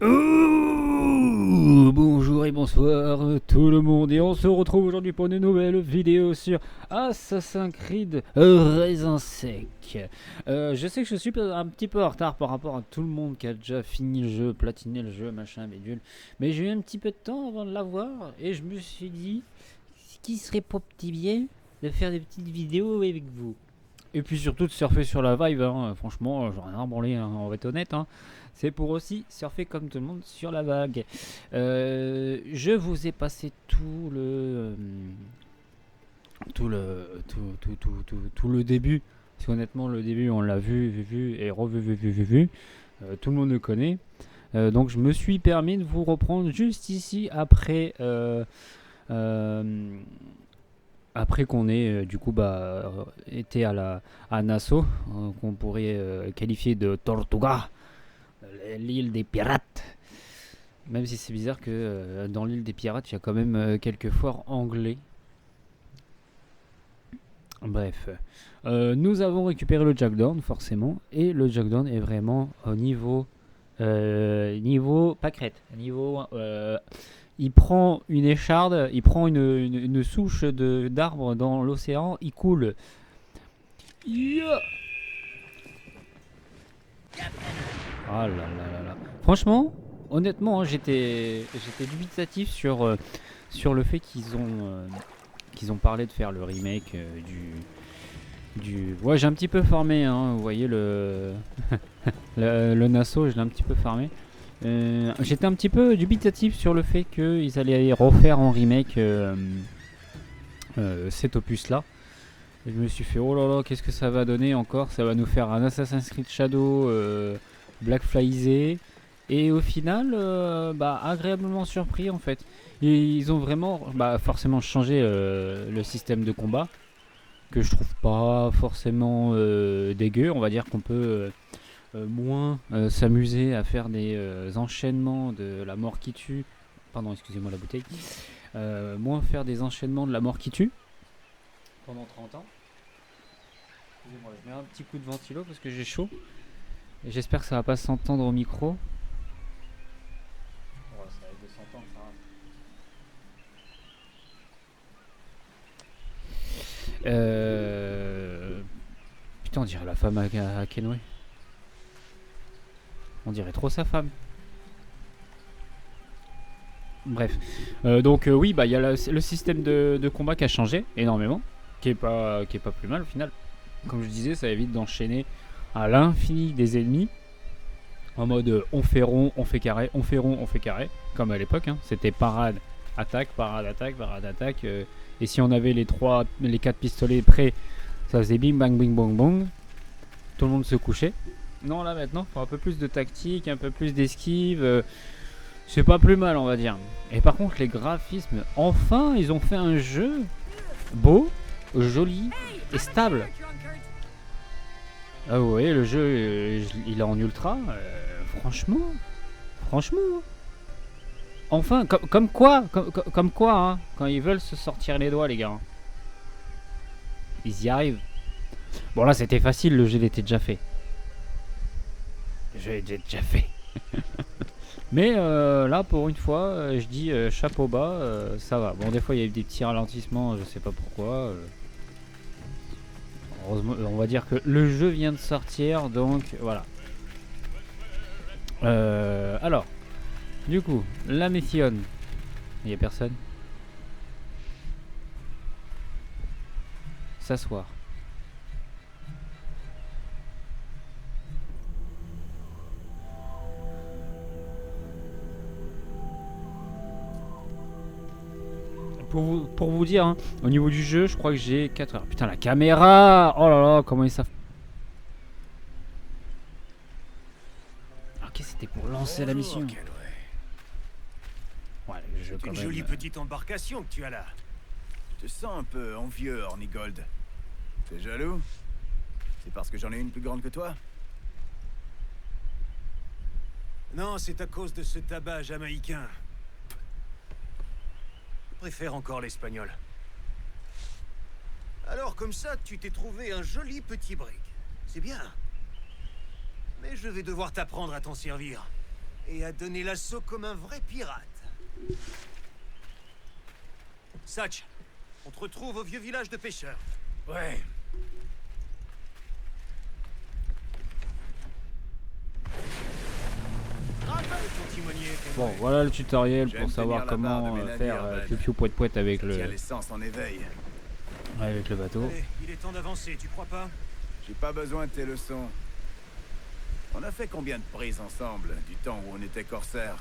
Oh, bonjour et bonsoir tout le monde, et on se retrouve aujourd'hui pour une nouvelle vidéo sur Assassin's Creed Raisin Sec. Je sais que je suis un petit peu en retard par rapport à tout le monde qui a déjà fini le jeu, platiné le jeu, machin, bidule, mais j'ai eu un petit peu de temps avant de l'avoir et je me suis dit ce qui serait pas petit bien de faire des petites vidéos avec vous. Et puis surtout de surfer sur la vibe, hein. Franchement, j'en ai rien branlé, hein, on va être honnête. Hein. C'est pour aussi surfer comme tout le monde sur la vague. Je vous ai passé tout le début. Parce qu'honnêtement, le début, on l'a vu et revu. Tout le monde le connaît. Donc je me suis permis de vous reprendre juste ici après... après qu'on ait du coup été à Nassau, qu'on pourrait qualifier de Tortuga, l'île des pirates. Même si c'est bizarre que dans l'île des pirates, il y a quand même quelques forts anglais. Bref, nous avons récupéré le Jackdaw forcément, et le Jackdaw est vraiment au niveau pâquerette, niveau il prend une écharde, il prend une souche d'arbre dans l'océan, il coule. Yeah. Ah là là là. Franchement, honnêtement, j'étais dubitatif sur le fait qu'ils ont parlé de faire le remake du. Ouais, j'ai un petit peu farmé, hein, vous voyez le le Nassau, je l'ai un petit peu farmé. J'étais un petit peu dubitatif sur le fait qu'ils allaient refaire en remake cet opus là. Et je me suis fait oh là là, qu'est-ce que ça va donner encore? Ça va nous faire un Assassin's Creed Shadow Black Flyisé. Et au final, agréablement surpris en fait. Ils ont vraiment forcément changé le système de combat, que je trouve pas forcément dégueu. On va dire qu'on peut moins s'amuser à faire des enchaînements de la mort qui tue. Pardon, excusez-moi la bouteille. Moins faire des enchaînements de la mort qui tue pendant 30 ans. Excusez-moi, je mets un petit coup de ventilo parce que j'ai chaud. Et j'espère que ça va pas s'entendre au micro. Oh, ça va être de s'entendre, ça. Putain, on dirait la femme à Kenway. On dirait trop sa femme. Bref. Donc oui, il y a le système de combat qui a changé énormément, qui est pas plus mal au final. Comme je disais, ça évite d'enchaîner à l'infini des ennemis en mode on fait rond, on fait carré, on fait rond, on fait carré, comme à l'époque. Hein. C'était parade, attaque, parade, attaque, parade, attaque. Et si on avait les 4 pistolets prêts, ça faisait bing bang bing bang bang. Tout le monde se couchait. Non, là maintenant, il faut un peu plus de tactique, un peu plus d'esquive. C'est pas plus mal, on va dire. Et par contre, les graphismes, enfin, ils ont fait un jeu beau, joli et stable. Ah ouais, le jeu, il est en ultra. Franchement. Enfin, comme quoi, hein, quand ils veulent se sortir les doigts, les gars. Ils y arrivent. Bon là, c'était facile, le jeu il était déjà fait. Le jeu était déjà fait. Mais là, pour une fois, je dis chapeau bas, ça va. Bon, des fois, il y a eu des petits ralentissements, je sais pas pourquoi. Heureusement, on va dire que le jeu vient de sortir, donc voilà. Alors, du coup, la mission. Il n'y a personne. S'asseoir. Pour vous dire, hein, au niveau du jeu, je crois que j'ai 4 heures. Putain, la caméra! Oh là là, comment ils savent. Ok, c'était pour lancer la mission. Ouais, le jeu quand même. Une jolie petite embarcation que tu as là. Je te sens un peu envieux, Hornigold. T'es jaloux? C'est parce que j'en ai une plus grande que toi? Non, c'est à cause de ce tabac jamaïcain. Je préfère encore l'espagnol. Alors comme ça, tu t'es trouvé un joli petit brick. C'est bien. Mais je vais devoir t'apprendre à t'en servir. et à donner l'assaut comme un vrai pirate. Satch, on te retrouve au vieux village de pêcheurs. Ouais. Rappelle ton timonier, Kenway. Bon, voilà le tutoriel J'aime pour savoir tenir la barre comment de mes faire navires, Bud. piou-piou poète-poète avec Ça tient le l'essence en éveil. bateau. Allez, il est temps d'avancer, tu crois pas? J'ai pas besoin de tes leçons. On a fait combien de prises ensemble, du temps où on était corsaires?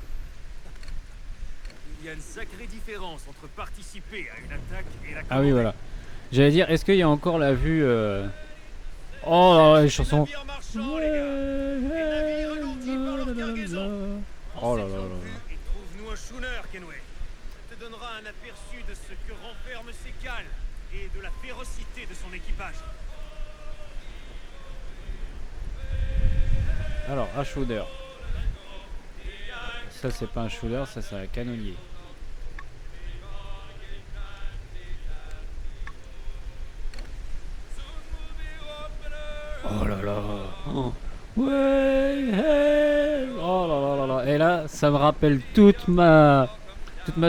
Il y a une sacrée différence entre participer à une attaque et la Ah oui, voilà. J'allais dire, est-ce qu'il y a encore la vue Oh là là, les chansons. navires marchands, les gars. Les navires alourdis par leur cargaison. Oh là là là là. Et trouve-nous un schooner, Kenway. Ça te donnera un aperçu de ce que renferment ces cales et de la férocité de son équipage. Alors, un shooter. Ça, c'est pas un shooter, ça, c'est un canonnier. Oh là là. Oh. Ouais, hey. Oh là là là là. Et là, ça me rappelle toute ma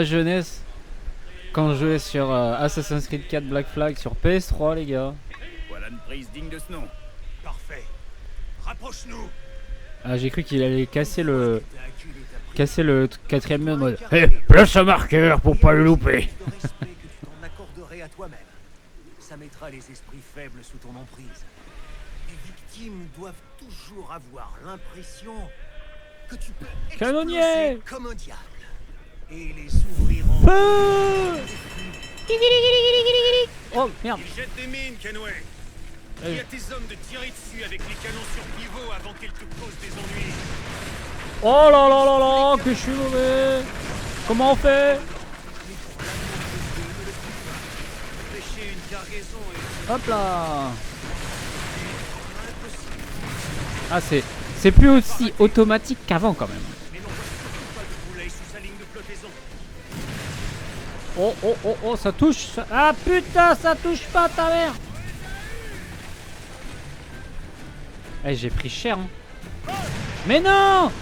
jeunesse quand je jouais sur Assassin's Creed 4 Black Flag sur PS3, les gars. Voilà une prise digne de ce nom. Parfait. Rapproche-nous. Ah, j'ai cru qu'il allait casser le quatrième mur en mode hey, place un marqueur pour pas le louper. Le respect que tu t'en accorderais à toi-même. Ça mettra les esprits faibles sous ton emprise. Les victimes doivent toujours avoir l'impression que tu peux Canonnier exploser comme un diable et les ouvrir en Feu. Oh merde. Ils jettent des mines, Kenway. Dis à tes hommes de tirer dessus avec les canons sur pivot avant qu'ils te causent des ennuis. Oh là là là là, que je suis mauvais. Comment on fait? Pêcher une cargaison est Hop là. impossible. Ah, c'est plus aussi automatique qu'avant quand même. Mais n'envoie surtout pas de boulet sous sa ligne de flottaison. Oh oh oh oh, ça touche. Ah putain, ça touche pas ta mère. Eh, j'ai pris cher. Hein. Mais non.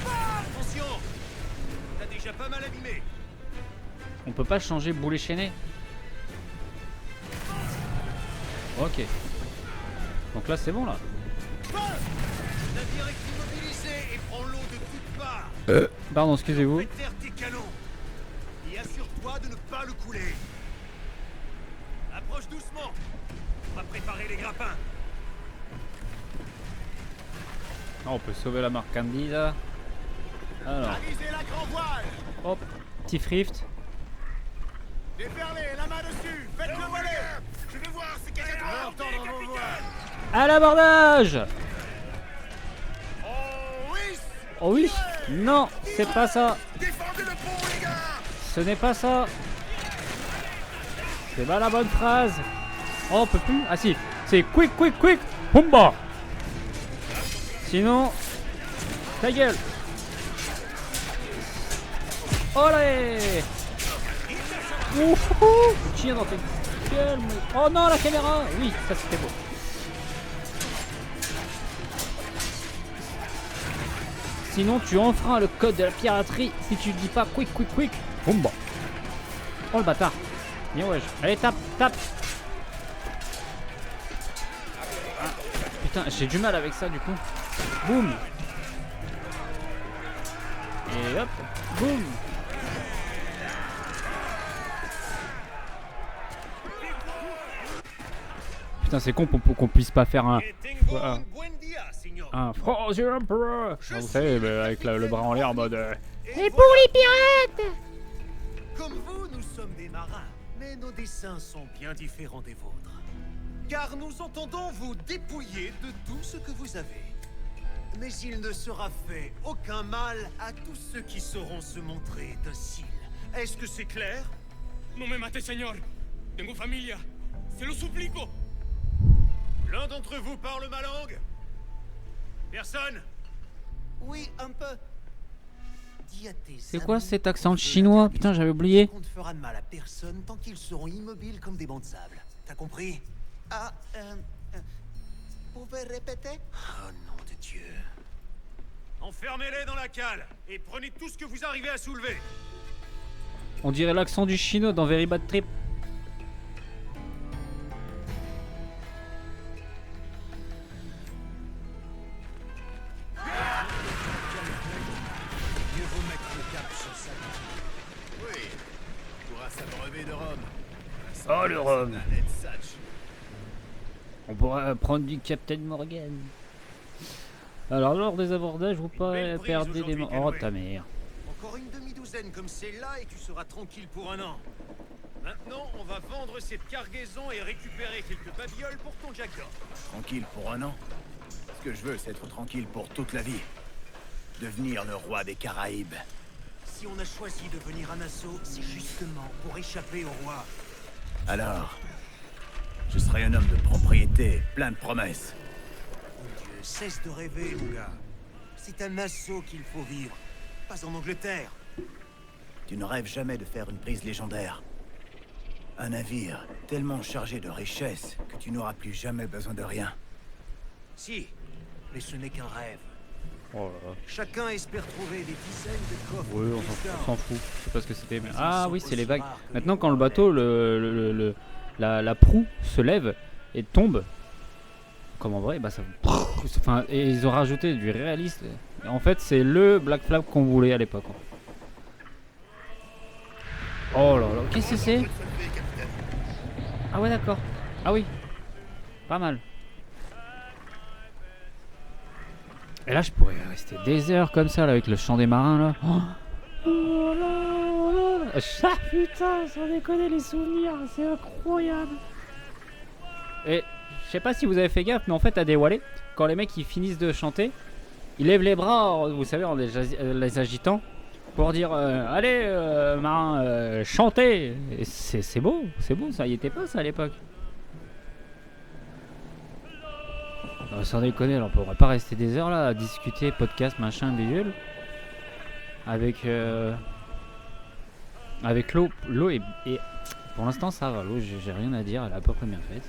Attention! T'as déjà pas mal abîmé. On peut pas changer boulet chaîné. Ok. Donc là c'est bon là. Le navire est immobilisé et prend l'eau de toutes parts. Pardon, excusez-vous. Fais taire tes canons. Et assure-toi de ne pas le couler. Approche doucement. On va préparer les grappins. Ah, on peut sauver la marque Candy là. Alors, Avisez la grand voile. hop, petit frift. Déferlez, la main dessus. Faites-le voler. Je veux voir si quelqu'un doit entendre vos voiles. À l'abordage. Oh oui. Oh oui. Non, c'est pas ça. Défendez le pont, les gars. Ce n'est pas ça. C'est pas la bonne phrase. Oh, on peut plus. Ah si, c'est quick, quick, quick. Pumba. Sinon, ta gueule. Olé. Ouhou. Tiens dans tes gueules. Oh non, la caméra. Oui, ça c'était beau. Sinon, tu enfreins le code de la piraterie si tu dis pas quick, quick, quick. Pumba. Oh le bâtard. Bien wesh. Allez, tape, tape. Ah, putain, j'ai du mal avec ça du coup. Boum. Et hop. Boum. Putain, c'est con qu'on puisse pas faire un... Et tengo Voilà. un buen dia, signor. Un Frozen Emperor. Ah, vous savez, avec le bras en l'air en mode... Et pour les pirates. Comme vous, nous sommes des marins, mais nos dessins sont bien différents des vôtres. Car nous entendons vous dépouiller de tout ce que vous avez. Mais il ne sera fait aucun mal à tous ceux qui sauront se montrer dociles. Est-ce que c'est clair? No me mate, señor. Tengo familia. Se lo suplico. L'un d'entre vous parle ma langue? Personne? Oui, un peu. Dis à tes C'est quoi amis cet accent qu'on veut chinois? l'interdire. Putain, j'avais oublié. On ne fera de mal à personne tant qu'ils seront immobiles comme des bancs de sable. T'as compris? Ah, pouvez répéter? Oh nom de Dieu. Enfermez-les dans la cale et prenez tout ce que vous arrivez à soulever. On dirait l'accent du chinois dans Very Bad Trip. Mieux vaut mettre le cap sur ça. Oui, pourra s'abreuver de rhum. Oh, le rhum. Ned Satch. On pourra prendre du Captain Morgan. Alors, lors des abordages, vous pas belle prise perdre des aujourd'hui, mains. Oh, Kenway. ta mère. Encore une demi-douzaine comme celle-là et tu seras tranquille pour un an. Maintenant, on va vendre cette cargaison et récupérer quelques babioles pour ton Jackdaw. Tranquille pour un an. Ce que je veux, c'est être tranquille pour toute la vie. Devenir le roi des Caraïbes. Si on a choisi de venir à Nassau, c'est justement pour échapper au roi. Alors, je serai un homme de propriété, plein de promesses. Mon Dieu, cesse de rêver, mon gars. C'est à Nassau qu'il faut vivre, pas en Angleterre. Tu ne rêves jamais de faire une prise légendaire. Un navire tellement chargé de richesses que tu n'auras plus jamais besoin de rien. Si, mais ce n'est qu'un rêve. Oh là là. Chacun espère trouver des dizaines de coffres. Oui, de on pièces d'or. s'en fout. Je sais pas ce que c'était. Mais Ah ils sont oui, c'est les aussi vagues. rares que Maintenant, les quand le grands bateau, la proue se lève et tombe, comme en vrai, bah ça. Enfin, et ils ont rajouté du réaliste. Et en fait, c'est le Black Flag qu'on voulait à l'époque. Oh là là, qu'est-ce que c'est? Ah ouais, d'accord. Ah oui, pas mal. Et là, je pourrais rester des heures comme ça, là, avec le chant des marins, là. Oh là là. Ah, putain, sans déconner, les souvenirs, c'est incroyable. Et je sais pas si vous avez fait gaffe, mais en fait, à Déwalé, quand les mecs ils finissent de chanter, ils lèvent les bras, vous savez, en les agitant, pour dire allez, marin, chantez. Et c'est beau, ça y était pas ça à l'époque. Non, sans déconner, on pourrait pas rester des heures là à discuter, podcast, machin, bidule. Avec l'eau et pour l'instant ça va, l'eau j'ai rien à dire, elle est à peu près bien faite.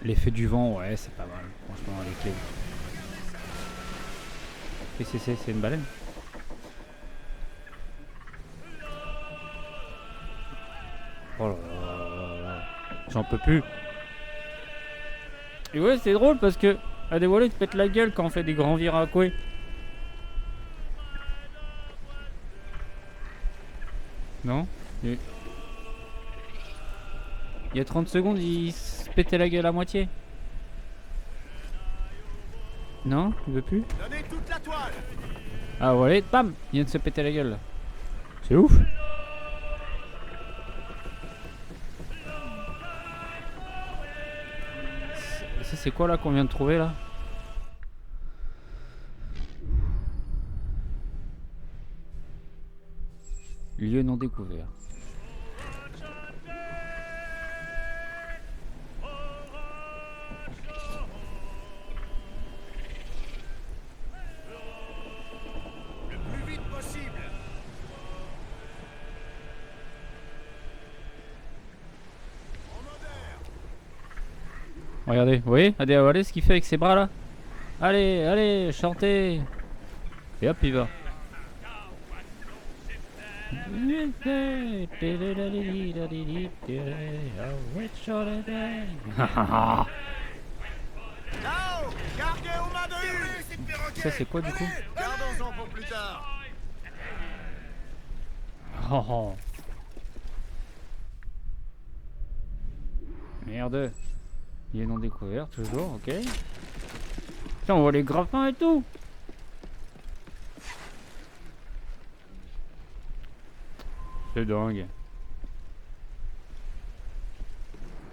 L'effet du vent, ouais, c'est pas mal, franchement, avec les. Qu'est-ce que c'est une baleine? Oh là là là là. J'en peux plus. Et ouais, c'est drôle parce que à dévoiler, tu pètes la gueule quand on fait des grands virages à coué. Non? Il y a 30 secondes, il se pétait la gueule à moitié. Non? Il veut plus? Donnez toute la toile. Ah voilà, bam! Il vient de se péter la gueule. C'est ouf! Ça c'est quoi là qu'on vient de trouver là? Lieu non découvert. Le plus vite possible. Regardez, vous voyez? Regardez ce qu'il fait avec ses bras là. Allez, allez, chantez. Et hop, il va. Là-haut, gardez aux mains de une. Ça c'est quoi du coup? Gardons-en pour plus tard. Oh, oh. Merde. Il est non découvert toujours, ok. Tiens, on voit les grappins et tout. C'est dingue.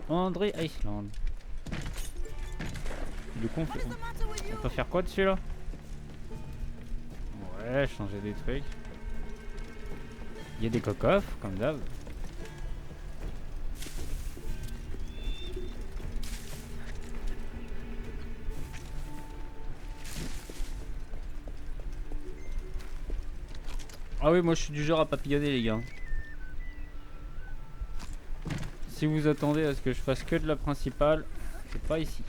André Iceland. Du coup, on peut faire quoi dessus là? Ouais, changer des trucs. Il y a des cocoffres, comme d'hab. Ah oui, moi je suis du genre à papillonner les gars. Si vous attendez à ce que je fasse que de la principale, C'est pas ici.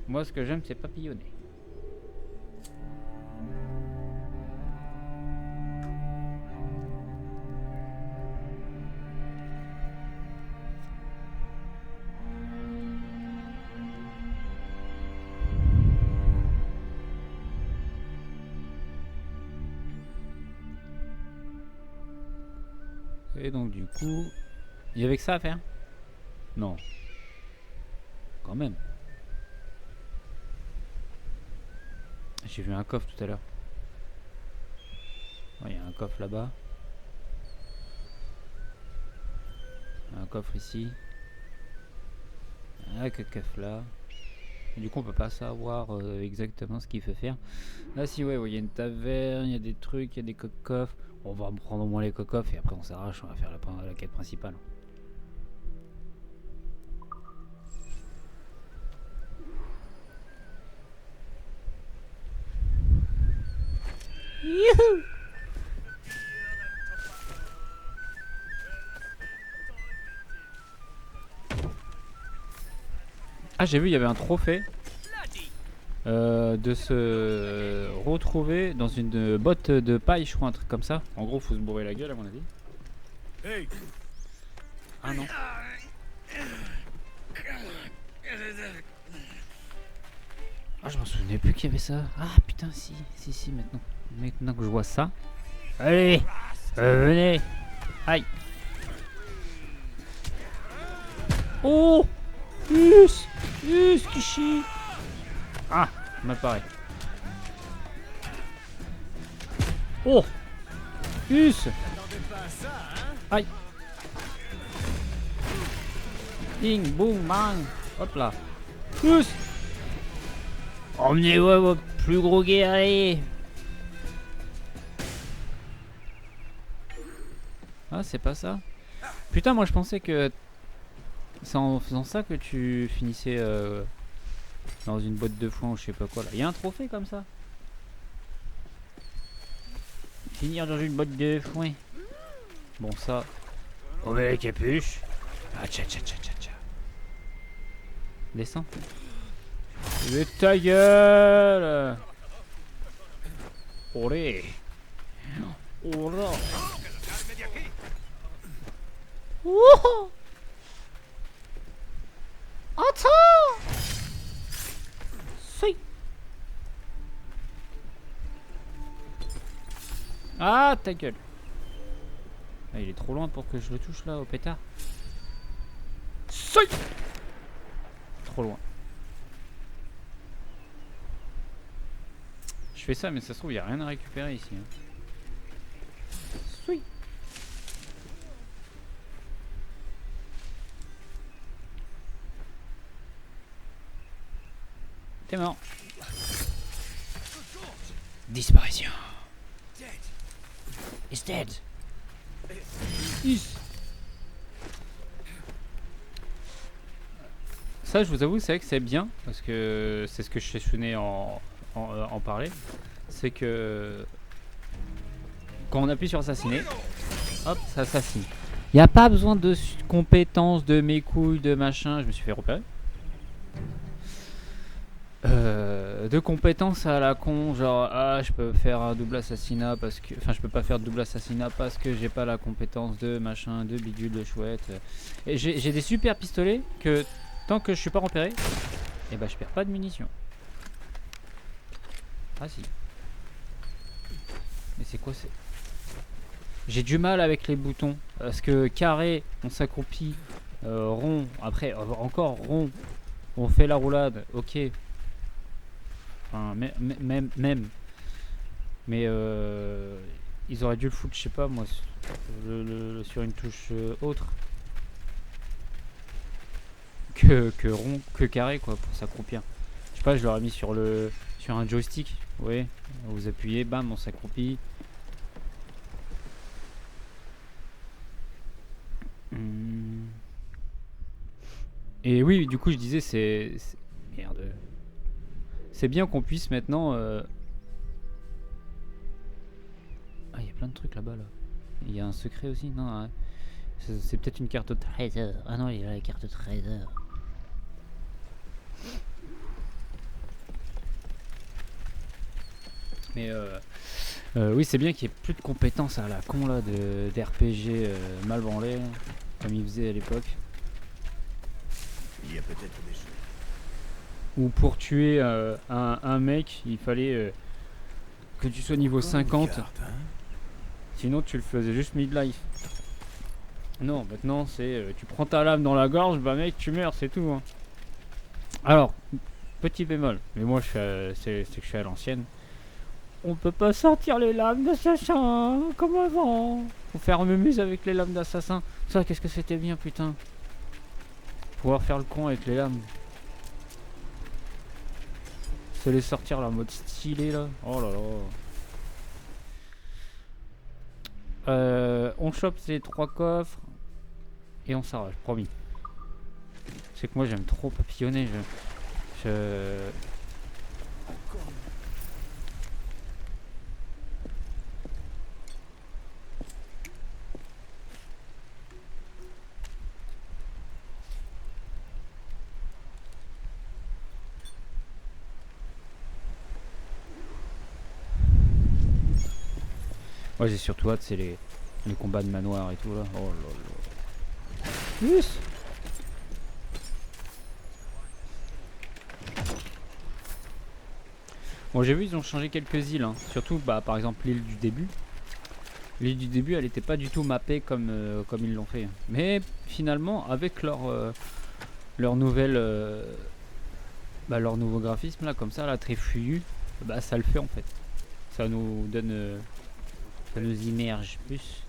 Moi, ce que j'aime, c'est papillonner. Et donc du coup, il y avait que ça à faire? Non. Quand même. J'ai vu un coffre tout à l'heure. Il y a un coffre là-bas. Un coffre ici. Un coffre là. Et du coup on peut pas savoir exactement ce qu'il faut faire. Là si ouais, il y a une taverne, il y a des trucs, il y a des coffres. On va prendre au moins les coffres et après on s'arrache, on va faire la quête principale. Youhou! Ah j'ai vu il y avait un trophée de se retrouver dans une botte de paille je crois, un truc comme ça. En gros faut se bourrer la gueule à mon avis. Hey, Ah non. Ah je m'en souvenais plus qu'il y avait ça. Ah putain si maintenant. Maintenant que je vois ça. Allez, venez. Aïe. Oh, Kishi. Ah, mal pareil. Oh, aïe. Ding, boum, bang. Hop là. Emmenez-moi votre plus gros guerrier. Ah, c'est pas ça. Putain, moi je pensais que c'est en faisant ça que tu finissais dans une boîte de foin ou je sais pas quoi là. Il y a un trophée comme ça. Finir dans une boîte de foin. Bon ça. On met la capuche. Ah tcha tcha tcha tcha tcha. Descends. Mais ta gueule. Olé. Oula. Wouhou. Attends. Si. Ah ta gueule. Ah, il est trop loin pour que je le touche là au pétard. Si. Trop loin. Je fais ça mais ça se trouve il n'y a rien à récupérer ici. Si. T'es mort. Disparition. He's dead. Ça, je vous avoue, c'est vrai que c'est bien parce que c'est ce que je suis en parler. C'est que quand on appuie sur assassiner, hop, ça assassine. Il n'y a pas besoin de compétences, de mes couilles, de machin. Je me suis fait repérer. De compétences à la con, genre ah je peux faire un double assassinat parce que, enfin je peux pas faire de double assassinat parce que j'ai pas la compétence de machin, de bidule, de chouette. Et j'ai des super pistolets que tant que je suis pas repéré, et bah je perds pas de munitions. Ah si. Mais c'est quoi c'est? J'ai du mal avec les boutons parce que carré on s'accroupit, rond après encore rond, on fait la roulade, ok. Enfin, même. Mais ils auraient dû le foutre, je sais pas moi, sur une touche autre que rond, que carré quoi, pour s'accroupir. Je sais pas, je l'aurais mis sur un joystick, ouais. Vous appuyez, bam, on s'accroupit. Et oui, du coup, je disais, merde. C'est bien qu'on puisse maintenant... Ah, il y a plein de trucs là-bas, là. Il y a un secret aussi, non, ouais. C'est peut-être une carte au trésor. Ah non, il a la carte au trésor. Mais oui, c'est bien qu'il n'y ait plus de compétences à la con là d'RPG mal branlé, comme il faisait à l'époque. Il y a peut-être des choses. Où pour tuer un mec, il fallait que tu sois niveau 50. Carte, hein. Sinon, tu le faisais juste mid-life. Non, maintenant, c'est tu prends ta lame dans la gorge, bah mec, tu meurs, c'est tout. Hein. Alors, petit bémol, mais moi, c'est que je suis à l'ancienne. On peut pas sortir les lames d'assassin comme avant. Faut faire mumuse avec les lames d'assassin. Ça, qu'est-ce que c'était bien, putain. Pouvoir faire le con avec les lames. Se les sortir là, en mode stylé là. Oh là là. On chope ces 3 coffres. Et on s'arrache, promis. C'est que moi j'aime trop papillonner. Moi j'ai surtout hâte, c'est les combats de manoir et tout là. Oh là là. Yes. Bon, j'ai vu ils ont changé quelques îles, hein. Surtout bah, par exemple l'île du début. L'île du début elle était pas du tout mappée comme ils l'ont fait. Mais finalement avec leur nouvelle leur nouveau graphisme là comme ça là très fluide, bah ça le fait en fait. Ça nous donne ça nous immerge plus.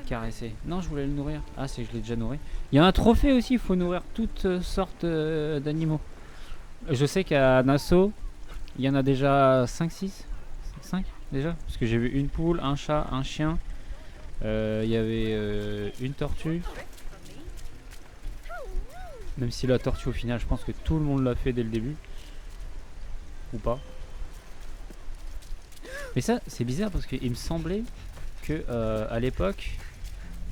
Caresser. Non, je voulais le nourrir. Ah, c'est que je l'ai déjà nourri. Il y a un trophée aussi, il faut nourrir toutes sortes d'animaux. Je sais qu'à Nassau, il y en a déjà 5, 6 5 déjà. Parce que j'ai vu une poule, un chat, un chien. Il y avait une tortue. Même si la tortue au final, je pense que tout le monde l'a fait dès le début. Ou pas. Mais ça, c'est bizarre parce qu'il me semblait que à l'époque,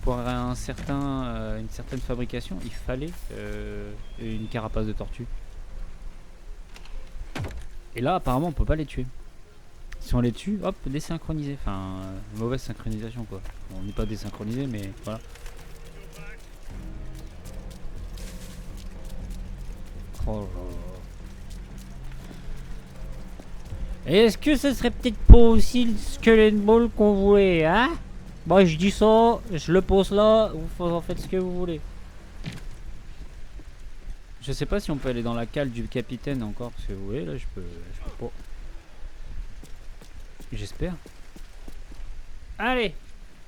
pour une certaine fabrication, il fallait une carapace de tortue. Et là, apparemment, on peut pas les tuer. Si on les tue, hop, désynchronisé. Enfin, mauvaise synchronisation quoi. On n'est pas désynchronisé, mais voilà. Oh là là. Est-ce que ce serait peut-être pas aussi le Skeleton Ball qu'on voulait, hein? Moi je dis ça, je le pose là, vous en faites ce que vous voulez. Je sais pas si on peut aller dans la cale du capitaine encore, parce que vous voyez là, je peux pas. J'espère. Allez,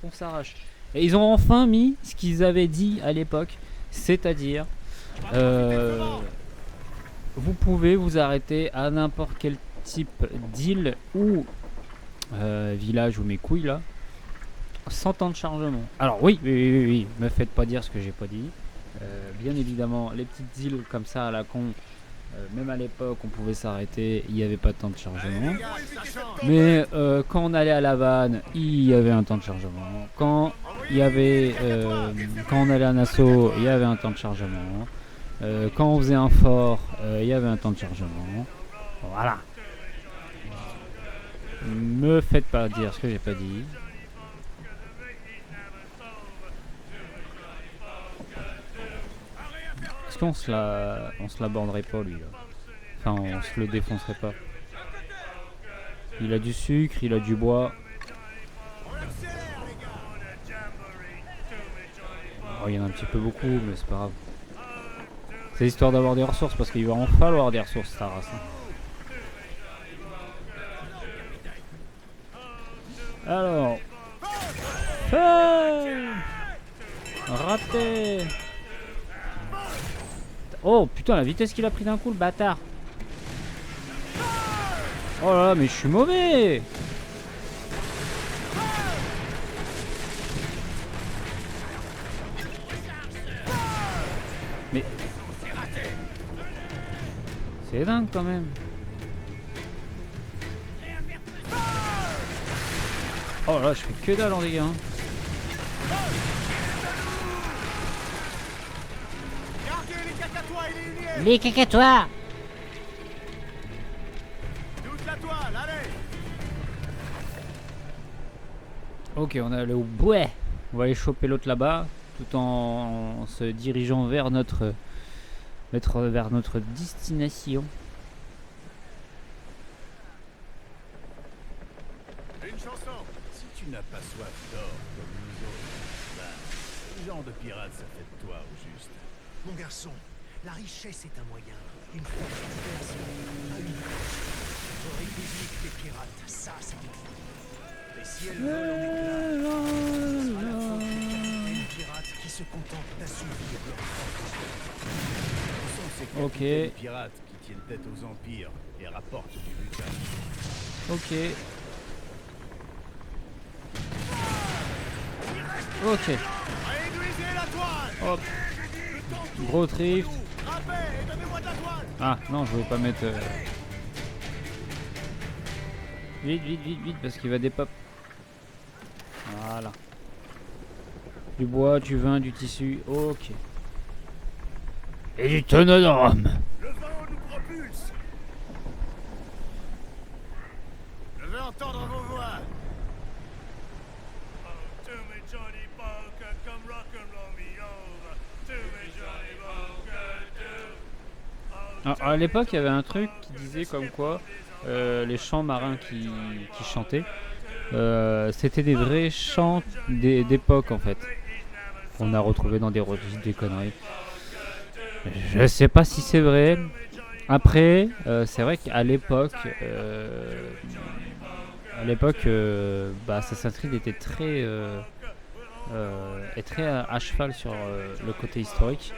on s'arrache. Et ils ont enfin mis ce qu'ils avaient dit à l'époque, c'est-à-dire vous pouvez vous arrêter à n'importe quel type d'île ou village ou mes couilles là sans temps de chargement. Alors oui, me faites pas dire ce que j'ai pas dit. Bien évidemment les petites îles comme ça à la con, même à l'époque on pouvait s'arrêter, il n'y avait pas de temps de chargement. Mais quand on allait à La Havane, il y avait un temps de chargement. Quand on allait à Nassau, il y avait un temps de chargement. Quand on faisait un fort, il y avait un temps de chargement. Voilà. Me faites pas dire ce que j'ai pas dit. Est-ce qu'on se l'aborderait pas lui là? Enfin, on se le défoncerait pas. Il a du sucre, il a du bois. Oh, il y en a un petit peu beaucoup, mais c'est pas grave. C'est histoire d'avoir des ressources parce qu'il va en falloir des ressources, ta race. Hein. Alors, raté. Oh putain, la vitesse qu'il a pris d'un coup, le bâtard. Oh là là, mais je suis mauvais. Mais c'est dingue quand même. Oh Oh là, je fais que dalle en dégâts. Hein. Gardez les cacatois et les huniers. Les cacatois. Toute la toile, allez. Ok, on est allé au bout. On va aller choper l'autre là-bas, tout en se dirigeant vers notre destination. Une chanson. Si tu n'as pas soif d'or comme nous autres, ben, quel genre de pirate ça fait de toi au juste? Mon garçon, la richesse est un moyen. Une fois que tu perds, à une j'aurais évité les pirates, ça c'est une fois. Mais si elles volent en éclats, ce sera la faute des capitaines pirates qui se contentent d'assouvir leur propre C'est Ok. les pirates qui tiennent tête aux empires et rapportent du butin. Ok. Ok. Réduisez la toile. Hop. Gros drift. Rappez et donnez-moi de la toile. Ah non, je voulais pas mettre. Vite, vite, vite, vite, parce qu'il va dépop. Voilà. Du bois, du vin, du tissu. Ok. Et du tonneau de rhum. Le vent nous propulse. Je veux entendre vos voix. Alors, à l'époque, il y avait un truc qui disait comme quoi les chants marins qui chantaient, c'était des vrais chants d'époque en fait. On a retrouvé dans des registres, des conneries. Je sais pas si c'est vrai. Après, c'est vrai qu'à l'époque, Assassin's Creed était très à cheval sur le côté historique.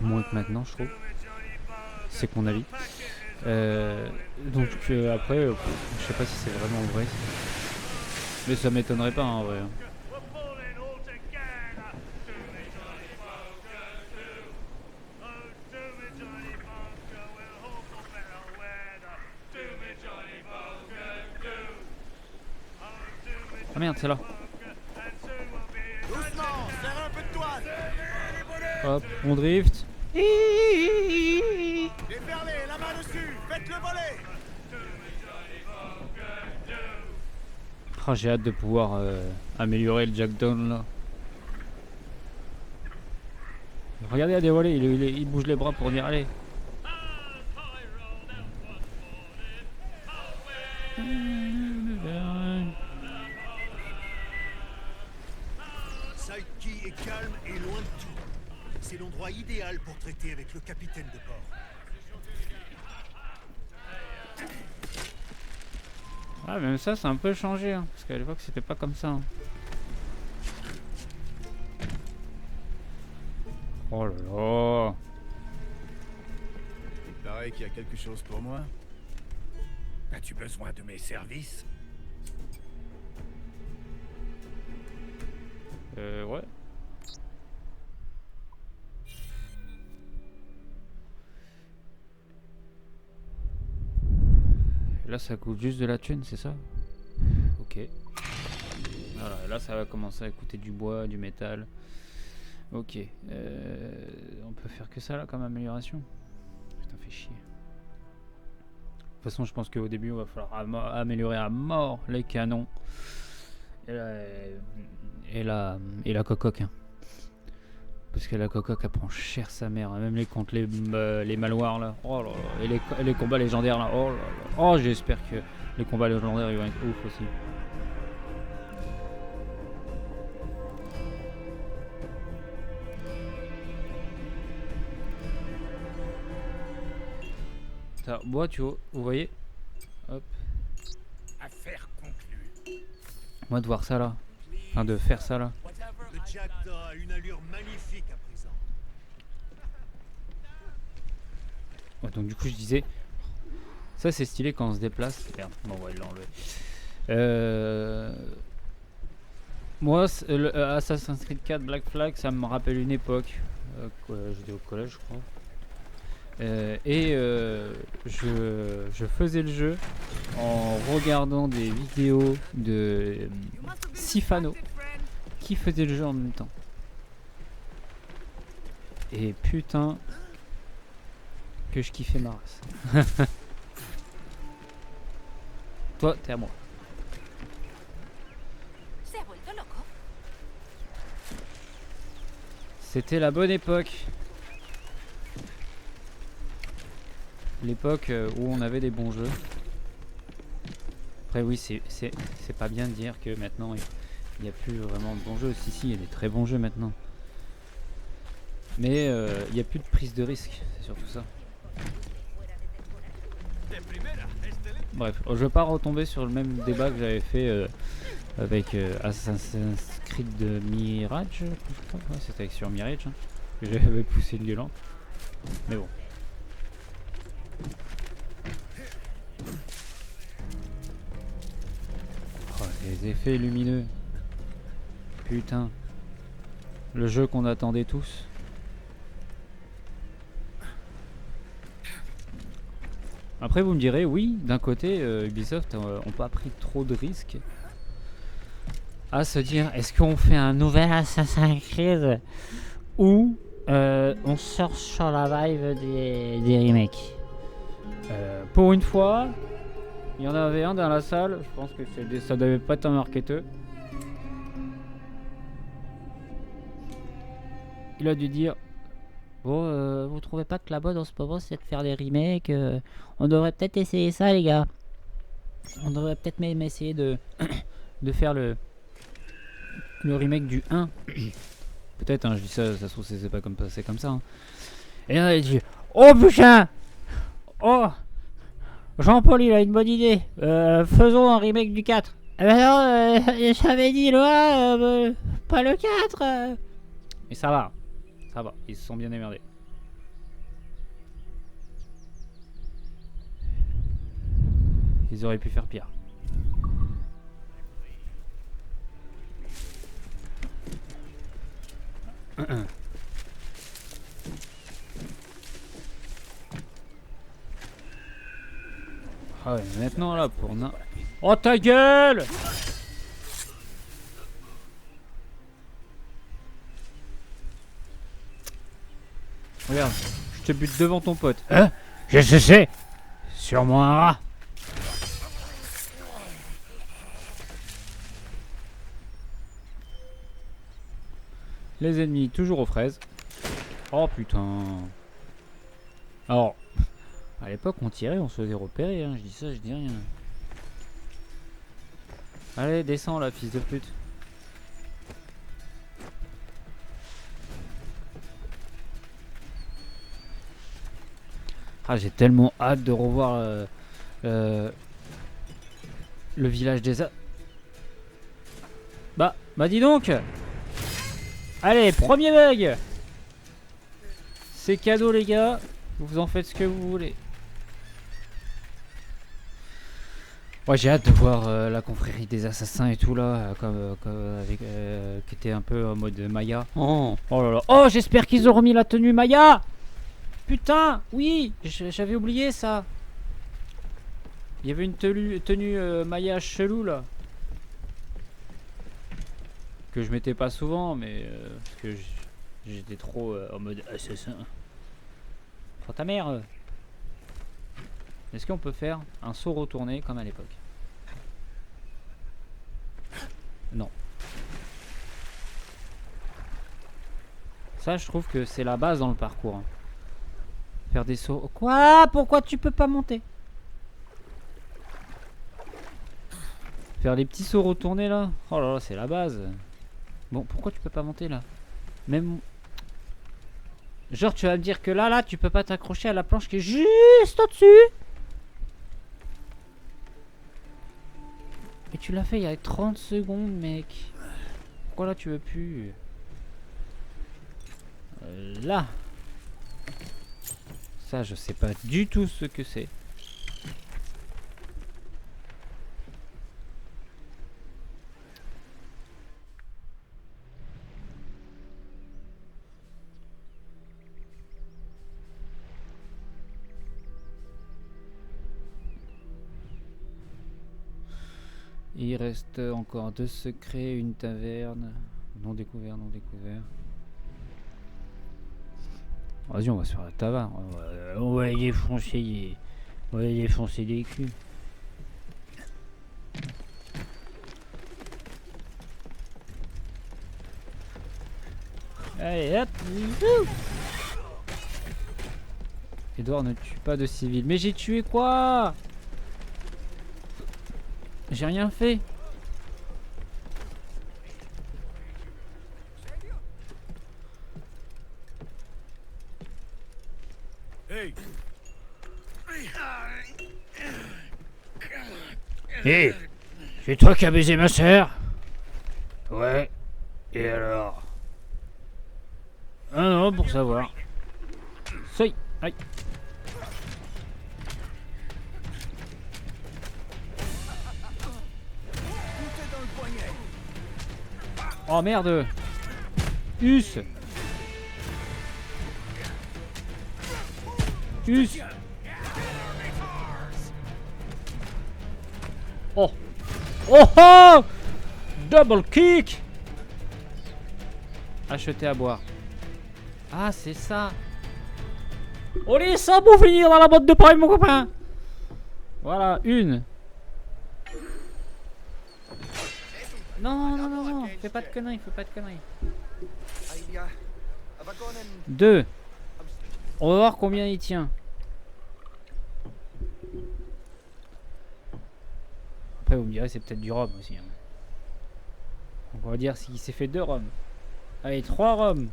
Moins que maintenant, je trouve. C'est mon avis. Donc après, je sais pas si c'est vraiment vrai. Mais ça m'étonnerait pas en vrai. Ah merde, c'est là. Doucement, serrez un peu de toile. Hop, on drift. Déferlez, la main dessus, faites le volet. Ah, j'ai hâte de pouvoir améliorer le jackdown là. Regardez à dévoiler, il bouge les bras pour dire allez. Saiki est calme et loin de tout. C'est l'endroit idéal pour traiter avec le capitaine de port. Ah, même ça, c'est un peu changé, hein, parce qu'à l'époque, c'était pas comme ça. Hein. Oh là là. Il paraît qu'il y a quelque chose pour moi. As-tu besoin de mes services? Ouais. Là, ça coûte juste de la thune, c'est ça? Ok. Voilà, là, ça va commencer à coûter du bois, du métal. Ok. On peut faire que ça, là, comme amélioration. Putain, fait chier. De toute façon, je pense qu'au début, il va falloir améliorer à mort les canons. Et la cocoque. Hein. Parce que la cocoque, elle prend cher sa mère. Même contre les maloirs, là. Oh là là. Et les combats légendaires, là. Oh là là. Oh, j'espère que les combats légendaires, ils vont être ouf aussi. Ça, bois, tu vois, vous voyez? Hop. Affaire conclue. Moi de voir ça là. Enfin de faire ça là. Le Jackdaw a une allure magnifique à présent. Ouais, donc du coup je disais. Ça c'est stylé quand on se déplace. Merde, bon on va l'enlever. Moi Assassin's Creed 4 Black Flag ça me rappelle une époque. J'étais au collège je crois. Je faisais le jeu en regardant des vidéos de Sifano qui faisait le jeu en même temps. Et putain que je kiffais ma race. Toi, t'es à moi. C'était la bonne époque. L'époque où on avait des bons jeux. Après oui, c'est pas bien de dire que maintenant il n'y a plus vraiment de bons jeux. Si, il y a des très bons jeux maintenant. Mais il n'y a plus de prise de risque, c'est surtout ça. Bref, je vais pas retomber sur le même débat que j'avais fait avec Assassin's Creed de Mirage. Ouais, c'était sur Mirage hein, que j'avais poussé le gueulant. Mais bon. Oh, les effets lumineux. Putain. Le jeu qu'on attendait tous. Après vous me direz, oui, d'un côté Ubisoft ont pas pris trop de risques à se dire est-ce qu'on fait un nouvel Assassin's Creed ou on sort sur la vibe des remakes. Pour une fois, il y en avait un dans la salle, je pense que ça devait pas être un marketeur. Il a dû dire bon, vous trouvez pas que la mode en ce moment c'est de faire des remakes on devrait peut-être essayer ça les gars. On devrait peut-être même essayer de faire le remake du 1. Peut-être, hein, je dis ça se trouve c'est pas comme ça, c'est comme ça. Hein. Et là il dit oh putain, oh Jean-Paul il a une bonne idée, faisons un remake du 4. Eh ben non, j'avais dit pas le 4. Et ça va, ils se sont bien démerdés. Ils auraient pu faire pire. Ah ouais, maintenant là pour oh ta gueule! Regarde, je te bute devant ton pote. Hein? Je sais. Sûrement un rat. Les ennemis toujours aux fraises. Oh putain. Alors, à l'époque on tirait, on se faisait repérer, hein. Je dis ça, je dis rien. Allez, descends là, fils de pute. Ah, j'ai tellement hâte de revoir le village des... Bah dis donc. Allez, premier bug. C'est cadeau les gars. Vous en faites ce que vous voulez. Ouais, j'ai hâte de voir la confrérie des assassins et tout là, comme avec, qui était un peu en mode Maya. Oh là là. Oh, j'espère qu'ils ont remis la tenue Maya. Putain, oui, j'avais oublié ça. Il y avait une tenue Maya chelou là. Que je mettais pas souvent, mais parce que j'étais trop en mode assassin. Prends ta mère. Est-ce qu'on peut faire un saut retourné comme à l'époque? Non. Ça, je trouve que c'est la base dans le parcours. Hein. Faire des sauts. Quoi? Pourquoi tu peux pas monter? Faire les petits sauts retournés là. Oh là là, c'est la base. Bon, pourquoi tu peux pas monter là? Même... Genre, tu vas me dire que là, tu peux pas t'accrocher à la planche qui est juste au-dessus. Et tu l'as fait il y a 30 secondes, mec. Pourquoi là, tu veux plus? Là. Ça, je sais pas du tout ce que c'est. Il reste encore 2 secrets, une taverne. Non découvert, non découvert. Vas-y, on va se faire la taverne. On va les défoncer. On va les défoncer des culs. Allez, hop. Edouard ne tue pas de civils. Mais j'ai tué quoi? J'ai rien fait. Hey, Hé, c'est toi qui as baisé ma sœur? Ouais. Et alors? Ah non, pour savoir. Soy. Aïe. tout est dans le poignet. Oh merde. Us. Us. Oh. Oh oh. Double kick. Acheter à boire. Ah, c'est ça. Allez, ça pour finir dans la boîte de paille, mon copain. Voilà, une. Non, non, non, non. Fais pas de conneries, fais pas de conneries. Deux. On va voir combien il tient. Après, vous me direz, c'est peut-être du rhum aussi. Hein. Donc, on va dire s'il s'est fait 2 rhums. Allez, 3 rhums.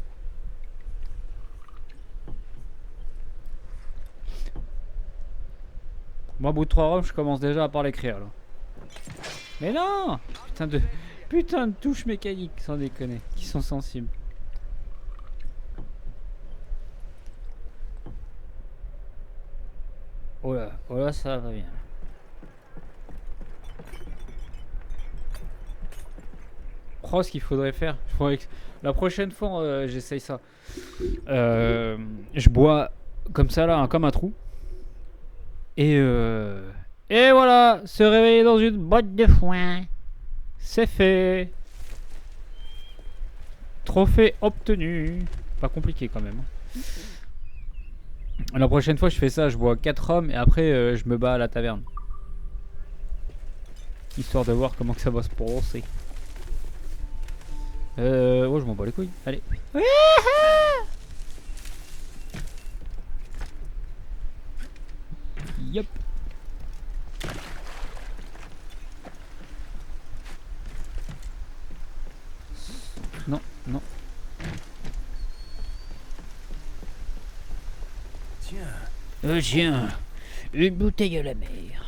Moi, au bout de 3 rhums, je commence déjà à pas l'écrire là. Mais non! Putain de touches mécaniques, sans déconner, qui sont sensibles. Oh là, ça va bien. Oh, ce qu'il faudrait faire. La prochaine fois, j'essaye ça. Je bois comme ça là, comme un trou. Et voilà, se réveiller dans une boîte de foin. C'est fait. Trophée obtenu. Pas compliqué quand même. La prochaine fois, je fais ça. Je bois 4 rhums et après, je me bats à la taverne. Histoire de voir comment que ça va se prononcer. Oh, je m'en bats les couilles. Allez. Yep. Non, non. Tiens, une bouteille à la mer.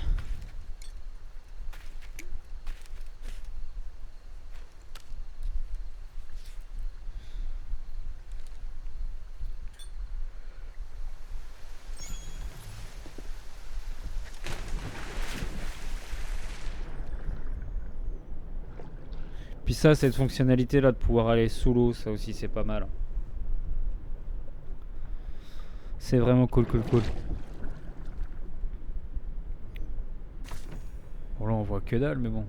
Puis ça, cette fonctionnalité là de pouvoir aller sous l'eau, ça aussi c'est pas mal. C'est vraiment cool. Bon là on voit que dalle mais bon.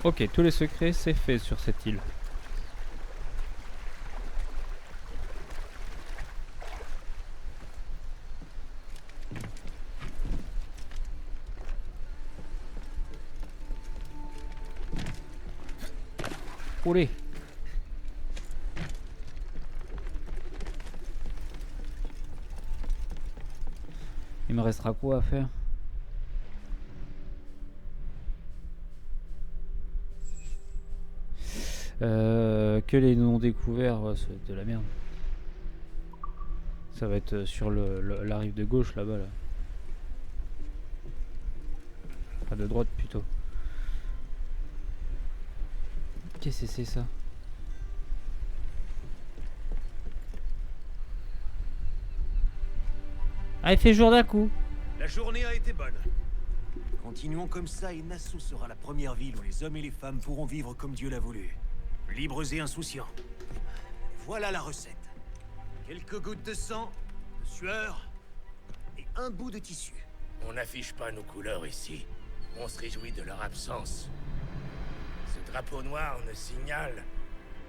Ok, tous les secrets c'est fait sur cette île. Allez. Il me restera quoi à faire? Que les non découverts, ouais, c'est de la merde. Ça va être sur la rive de gauche là-bas là. Pas de droite plutôt. Qu'est-ce que c'est ça? Ah, il fait jour d'un coup. La journée a été bonne. Continuons comme ça et Nassau sera la première ville où les hommes et les femmes pourront vivre comme Dieu l'a voulu. Libres et insouciants. Voilà la recette. Quelques gouttes de sang, de sueur et un bout de tissu. On n'affiche pas nos couleurs ici. On se réjouit de leur absence. Ce drapeau noir ne signale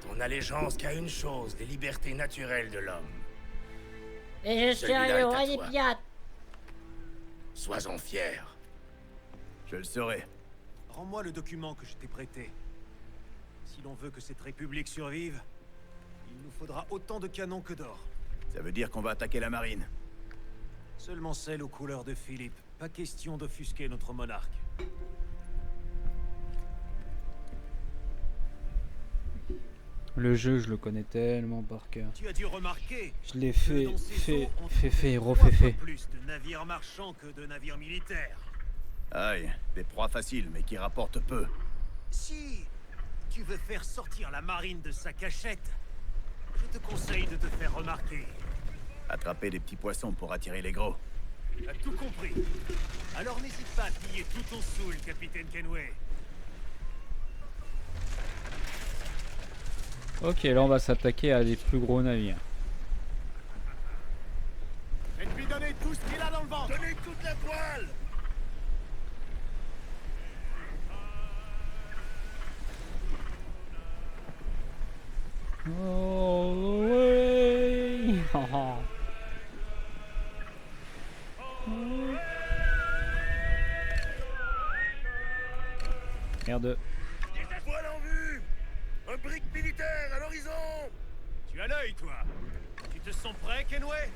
ton allégeance qu'à une chose, les libertés naturelles de l'homme. Et je suis Celui-là le est roi à des toi. pirates. Sois-en fier. Je le saurai. Rends-moi le document que je t'ai prêté. Si l'on veut que cette république survive, il nous faudra autant de canons que d'or. Ça veut dire qu'on va attaquer la marine. Seulement celle aux couleurs de Philippe. Pas question d'offusquer notre monarque. Le jeu, je le connais tellement par cœur. Tu as dû remarquer Je l'ai que fait, dans ces eaux, on trouve fait, 3 refait, fois fait. plus de navires marchands que de navires militaires. Aïe, des proies faciles, mais qui rapportent peu. Si tu veux faire sortir la marine de sa cachette, je te conseille de te faire remarquer. Attraper des petits poissons pour attirer les gros. Tu as tout compris. Alors n'hésite pas à piller tout ton saoul, capitaine Kenway. Ok, là on va s'attaquer à des plus gros navires. Faites-lui donner tout ce qu'il a dans le ventre. Donnez toute la toile. Oh ouais. Merde. Voile en vue. Un brick militaire à l'horizon. Tu as l'œil, toi. Tu te sens prêt, Kenway?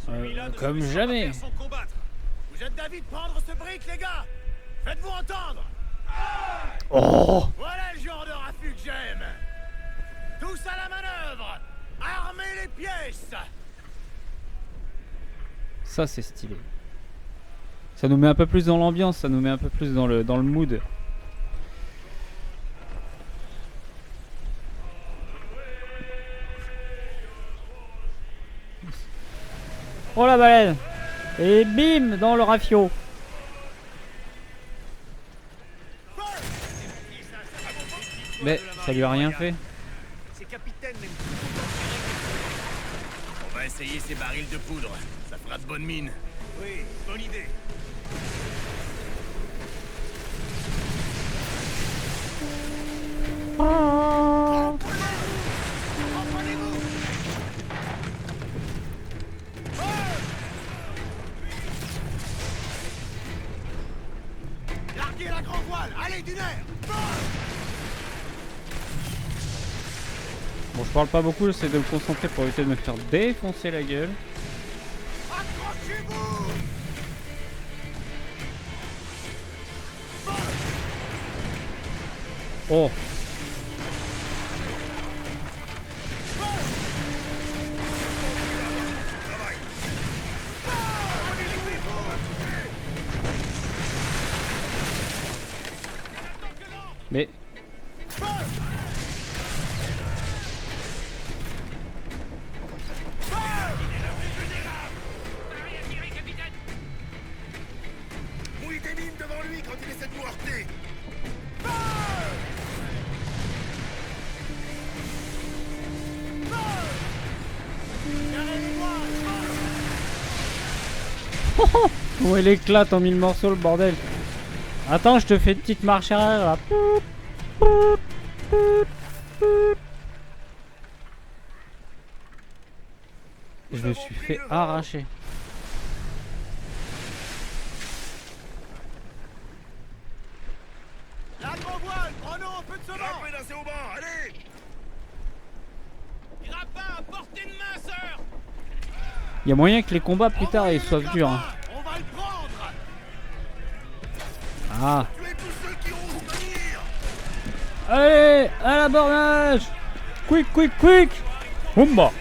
Celui-là ne comme se laissera jamais. pas faire sans combattre. Vous êtes d'avis de prendre ce brick, les gars? Faites-vous entendre. Oh. Voilà le genre de raffut que j'aime. Tous à la manœuvre. Armez les pièces. Ça c'est stylé. Ça nous met un peu plus dans l'ambiance, ça nous met un peu plus dans le mood. Oh la baleine. Et bim dans le rafio. Mais ça lui a rien fait. Ces capitaines n'aiment On va essayer ces barils de poudre. Ça fera de bonnes mines. Oui, bonne idée. Larguez la grand voile. Allez, d'une air. Bon, je parle pas beaucoup, j'essaie de me concentrer pour éviter de me faire défoncer la gueule. Accrochez-vous. Oh. Mais Mouille des mines devant lui quand il essaie de nous heurter. oh, elle éclate en mille morceaux le bordel. Attends, je te fais une petite marche arrière là. Je me suis fait arracher. La grand voile, prenons un peu de ce vent. Rappelez d'assez au banc, allez. Grappin à portée de main, sœur. Il y a moyen que les combats plus tard ils soient durs. Hein. On va le prendre. Ah. Tuez tous ceux qui osent venir. Allez, à l'abordage. Quick, quick, quick. Humba.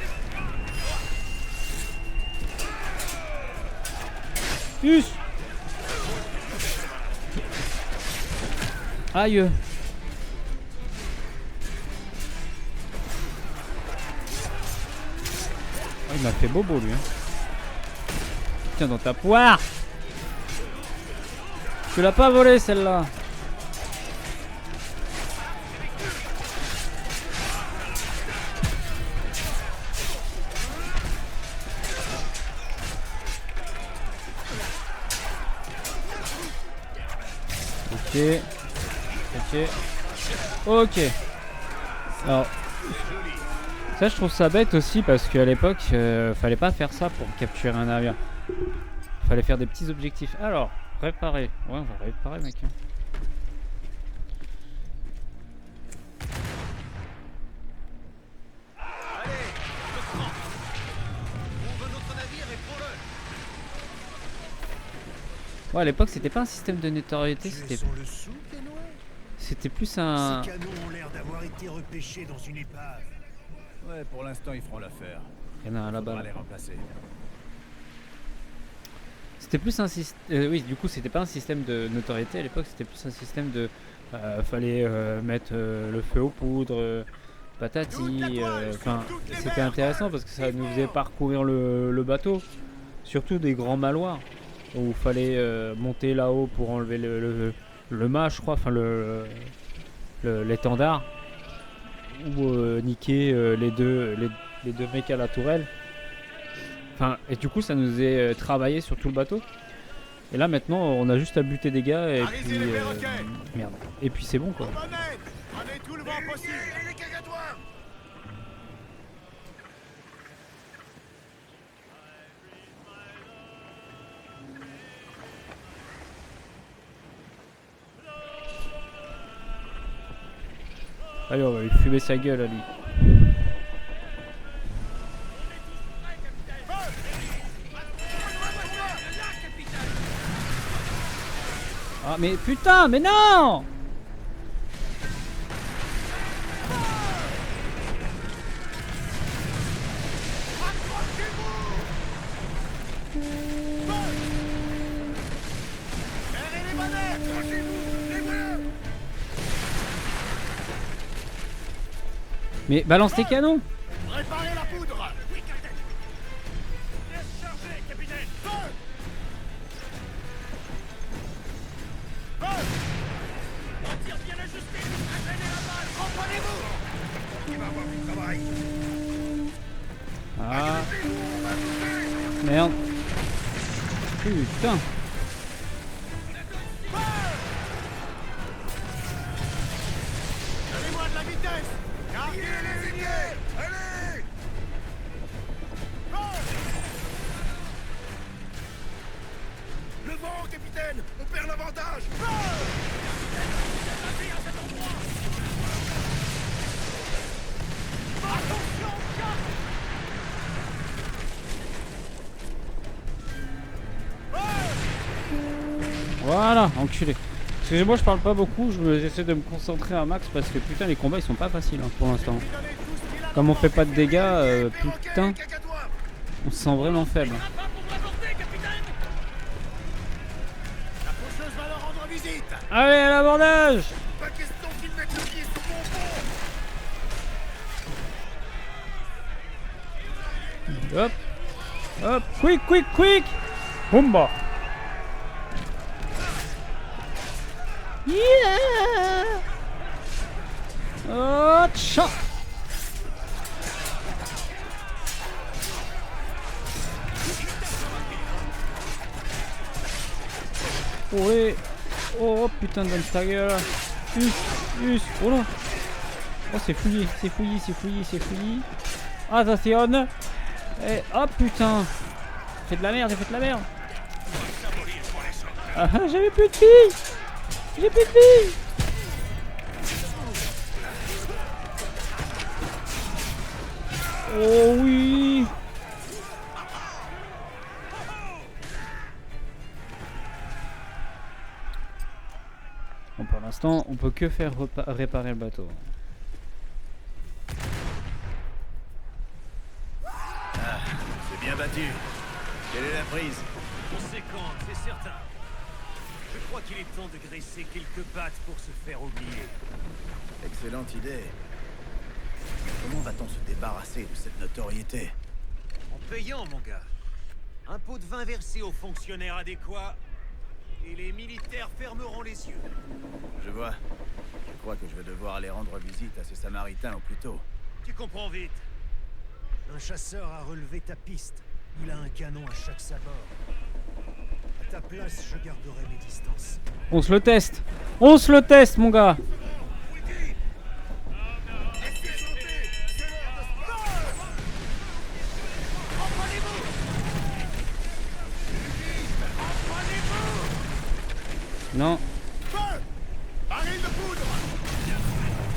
Us. Aïe. Oh, il m'a fait bobo lui. Hein. Tiens dans ta poire. Tu l'as pas volée celle-là. Ok. Ok. Ok. Alors, ça je trouve ça bête aussi parce qu'à l'époque, fallait pas faire ça pour capturer un navire. Fallait faire des petits objectifs. Alors, réparer. Ouais, on va réparer, mec. Ouais, à l'époque, c'était pas un système de notoriété, c'était plus un. Ces canons ont l'air d'avoir été repêchés dans une épave. Ouais, pour l'instant, ils feront l'affaire. Il y en a un là-bas. Faudra les remplacer. C'était plus un système. Oui, du coup, c'était pas un système de notoriété à l'époque, c'était plus un système de. Fallait mettre le feu aux poudres, patati. Enfin, c'était intéressant parce que ça nous faisait parcourir le bateau, surtout des grands maloirs où il fallait monter là-haut pour enlever le mât, je crois, enfin l'étendard, ou niquer les deux mecs à la tourelle. Enfin, et du coup, ça nous faisait travailler sur tout le bateau. Et là, maintenant, on a juste à buter des gars et puis merde. Et puis c'est bon quoi. Prenez tout le vent possible. Allez, on va lui fumer sa gueule à lui. Ah mais putain, mais non! Mais balance tes canons! Préparez la poudre. Oui, capitaine. Laisse charger, capitaine. Un tir bien ajusté. Entraînez la balle. Comprenez-vous. Il va avoir du travail. Ah. Merde. Putain. Donnez-moi de la vitesse. Gardez les lignées. Allez. Le vent, capitaine. On perd l'avantage. Voilà, enculé. Excusez-moi, je parle pas beaucoup, j'essaie de me concentrer un max parce que putain, les combats ils sont pas faciles hein, pour l'instant. Comme on fait pas de dégâts, putain, on se sent vraiment faible. La faucheuse va leur rendre visite. Allez, à l'abordage! Pas question qu'ils mettent le pied sur mon pont. Hop, hop, quick, quick, quick! Boumba! Yeah! Oh, tcha! Ouais. Oh putain, donne ta gueule. Oh là. Oh, c'est fouillis, c'est fouillis, c'est fouillis, c'est fouillis. Attention. Et oh putain. J'ai fait de la merde, j'ai fait de la merde. Ah, j'avais plus de vie. J'ai plus de vie. Oh oui. Bon, pour l'instant, on peut que faire réparer le bateau. C'est bien battu. Quelle est la prise? Conséquente, c'est certain. Je crois qu'il est temps de graisser quelques pattes pour se faire oublier. Excellente idée. Comment va-t-on se débarrasser de cette notoriété? En payant, mon gars. Un pot de vin versé aux fonctionnaires adéquats, et les militaires fermeront les yeux. Je vois. Je crois que je vais devoir aller rendre visite à ces Samaritains au plus tôt. Tu comprends vite. Un chasseur a relevé ta piste. Il a un canon à chaque sabord. ta place, je garderai mes distances. On se le teste. On se le teste, mon gars. Non.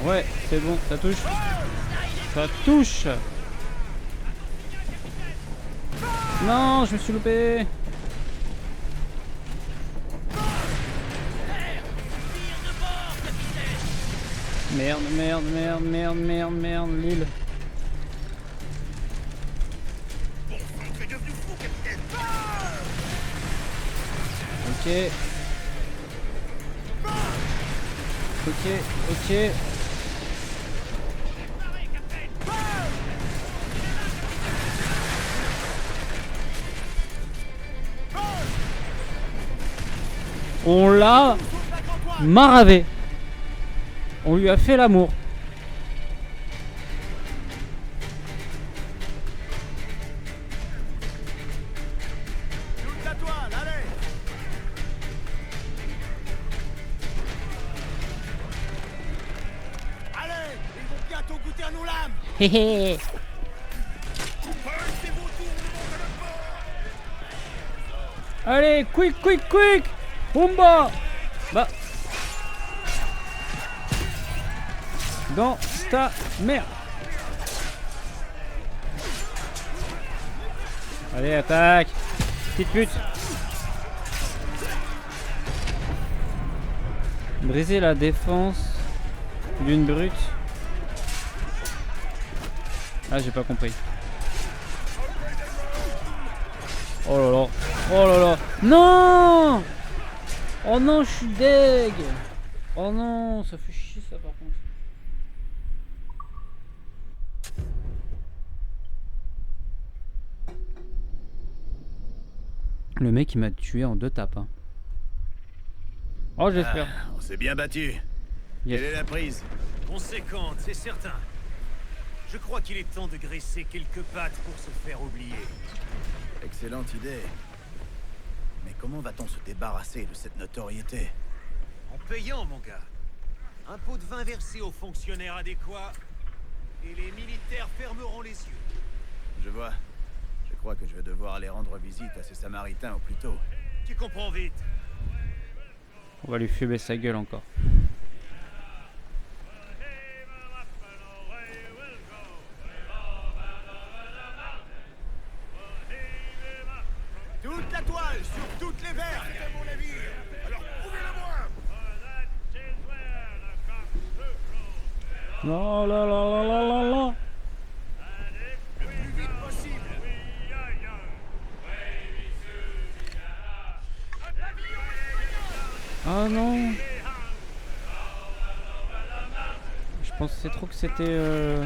Ouais, c'est bon, ça touche. Ça touche. Non, je me suis loupé. Merde, merde, merde, merde, merde, merde, l'île. Ok. Ok, ok. On l'a maravé. On lui a fait l'amour. Toute la toile, allez! Allez, ils vont bientôt goûter à nos lames! Hé hé. Allez, quick, quick, quick. Pumba. Bah. Dans ta merde. Allez, attaque. Petite pute. Briser la défense d'une brute. Ah, j'ai pas compris. Oh là là. Oh là là. Non. Oh non, je suis deg. Oh non, ça fait chier ça par contre. Le mec il m'a tué en 2 tapes. Hein. Oh j'espère. On s'est bien battu. Yes. Quelle est la prise? Conséquente, c'est certain. Je crois qu'il est temps de graisser quelques pattes pour se faire oublier. Excellente idée. Mais comment va-t-on se débarrasser de cette notoriété? En payant, mon gars. Un pot de vin versé aux fonctionnaires adéquats, et les militaires fermeront les yeux. Je vois. Je crois que je vais devoir aller rendre visite à ces Samaritains au plus tôt. Tu comprends vite. On va lui fumer sa gueule encore. Toute la toile, sur toutes les verres! C'est à mon navire! Alors prouvez-le-moi! Non, là, là, là, là, là, là. Le plus vite possible! Ah non. Je pensais trop que c'était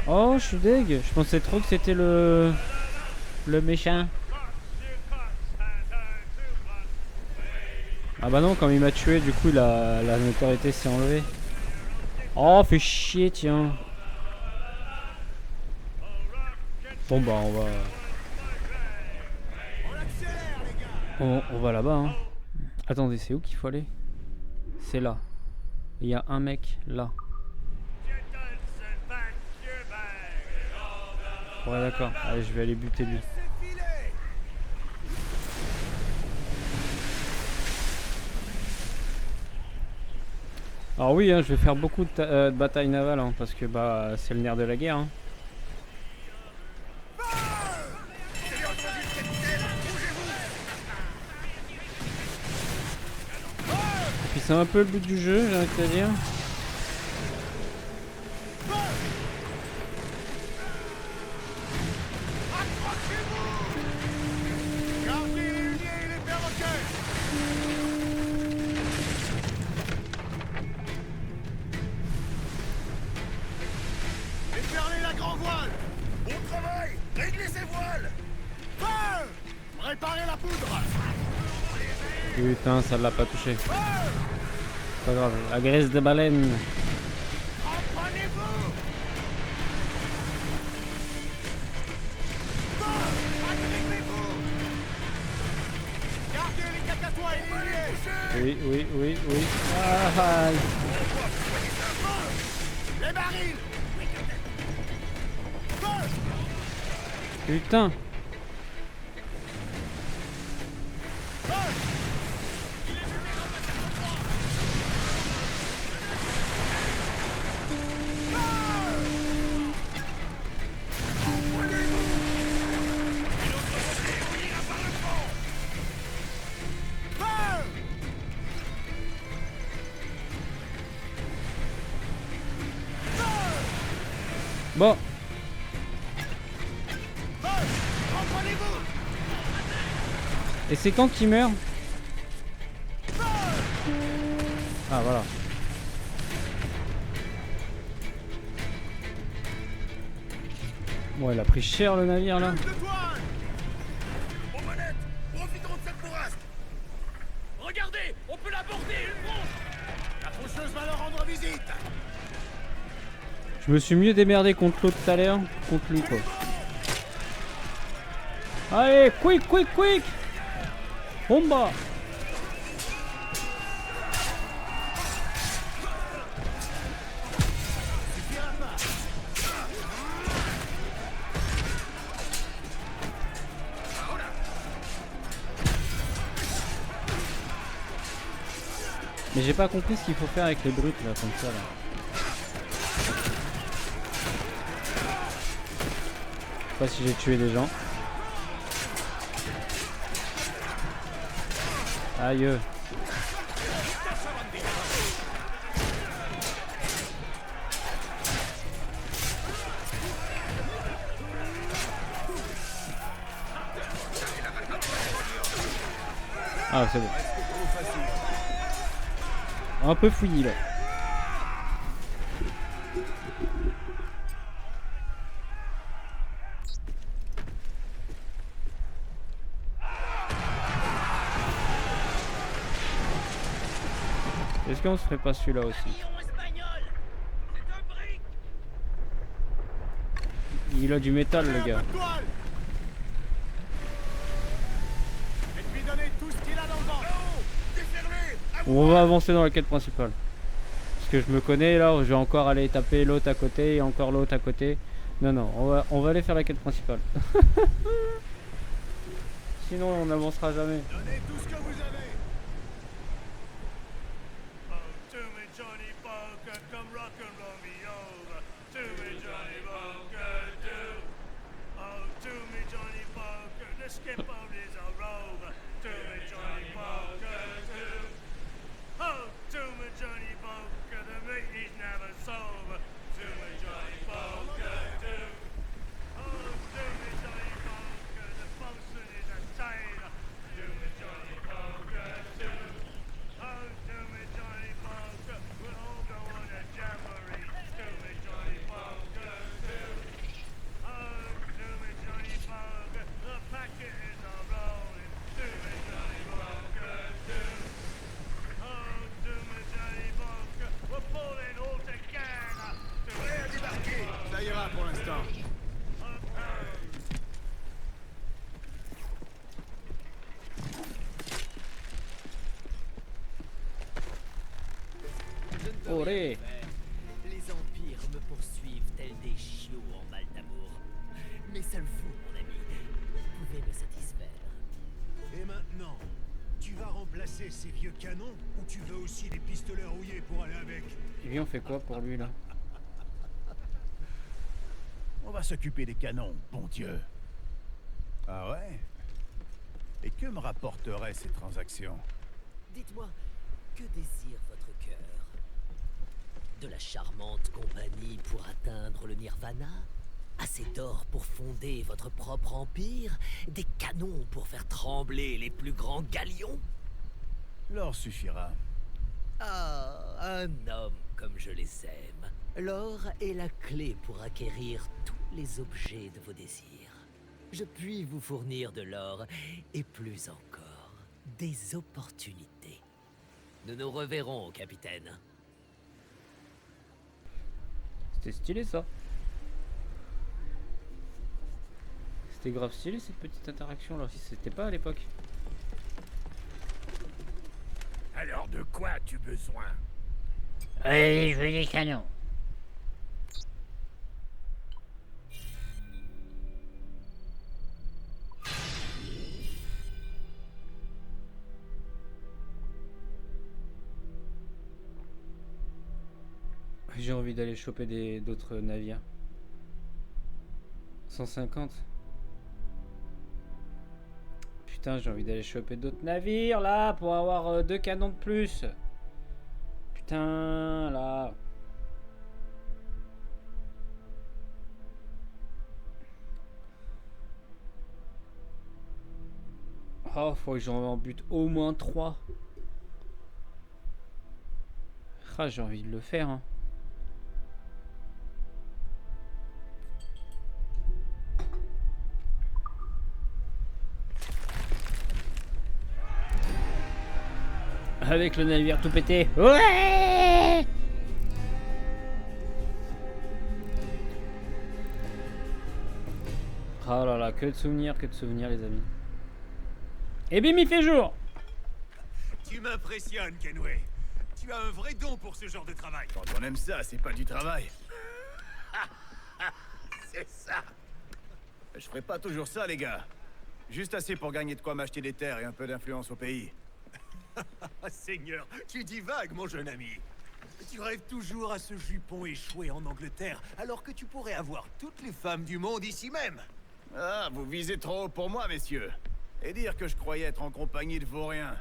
Oh, je suis deg. Je pensais trop que c'était le méchant. Ah bah non, comme il m'a tué, du coup la notoriété s'est enlevée. Oh, fait chier, tiens. Bon bah on va là-bas. Hein. Attendez, c'est où qu'il faut aller? C'est là. Il y a un mec là. Ouais d'accord, allez je vais aller buter lui. Alors oui, hein, je vais faire beaucoup de batailles navales hein, parce que bah c'est le nerf de la guerre. Hein. Et puis c'est un peu le but du jeu, j'ai envie de te dire. Déferlez la grand voile! Bon travail! Réglez ces voiles! Feu! Préparez la poudre! Putain, ça l'a pas touché. Pas grave, la graisse de baleine. Reprenez-vous! Oui, oui, oui, oui. Ah, aïe. Les barils! Putain. Bon. Et c'est quand qu'il meurt? Ah voilà. Bon, il a pris cher le navire là. Aux manettes, profiterons de cette bourrasque. Regardez, on peut l'aborder, une bronze. La faucheuse va leur rendre visite. Je me suis mieux démerdé contre l'autre tout à l'heure, contre lui quoi. Allez, quick, quick, quick! Bomba! Mais j'ai pas compris ce qu'il faut faire avec les brutes là, comme ça là. Je sais pas si j'ai tué des gens. Aïe. Ah c'est bon. Un peu fouillis là. Est-ce qu'on se ferait pas celui-là aussi? Il a du métal le gars. On va avancer dans la quête principale. Parce que je me connais là, je vais encore aller taper l'autre à côté et encore l'autre à côté. Non, non, on va aller faire la quête principale. Sinon on n'avancera jamais. Donnez tout ce que vous avez. Ça ira pour l'instant. Oré. Les empires me poursuivent tels des chiots en mal d'amour. Mais seul vous, mon ami, pouvez me satisfaire. Et maintenant, tu vas remplacer ces vieux canons ou tu veux aussi des pistolets rouillés pour aller avec? Et lui on fait quoi pour lui là? On va s'occuper des canons, bon Dieu. Ah ouais? Et que me rapporteraient ces transactions? Dites-moi, que désire votre cœur? De la charmante compagnie pour atteindre le nirvana? Assez d'or pour fonder votre propre empire? Des canons pour faire trembler les plus grands galions? L'or suffira. Ah, un homme comme je les aime. L'or est la clé pour acquérir tous les objets de vos désirs. Je puis vous fournir de l'or, et plus encore, des opportunités. Nous nous reverrons, capitaine. C'était stylé ça. C'était grave stylé cette petite interaction là, si c'était pas à l'époque. De quoi as-tu besoin? Je veux des canons. J'ai envie d'aller choper d'autres navires. 150. Putain, j'ai envie d'aller choper d'autres navires là pour avoir 2 canons de plus. Putain, là. Oh, faut que j'en bute au moins 3. Ah, j'ai envie de le faire, hein. Avec le navire tout pété. Ouais. Oh là là, que de souvenirs, les amis. Et bim, il fait jour. Tu m'impressionnes, Kenway. Tu as un vrai don pour ce genre de travail. Quand on aime ça, c'est pas du travail. C'est ça. Je ferai pas toujours ça, les gars. Juste assez pour gagner de quoi m'acheter des terres et un peu d'influence au pays. Seigneur, tu divagues, mon jeune ami. Tu rêves toujours à ce jupon échoué en Angleterre, alors que tu pourrais avoir toutes les femmes du monde ici même. Ah, vous visez trop haut pour moi, messieurs. Et dire que je croyais être en compagnie de vauriens.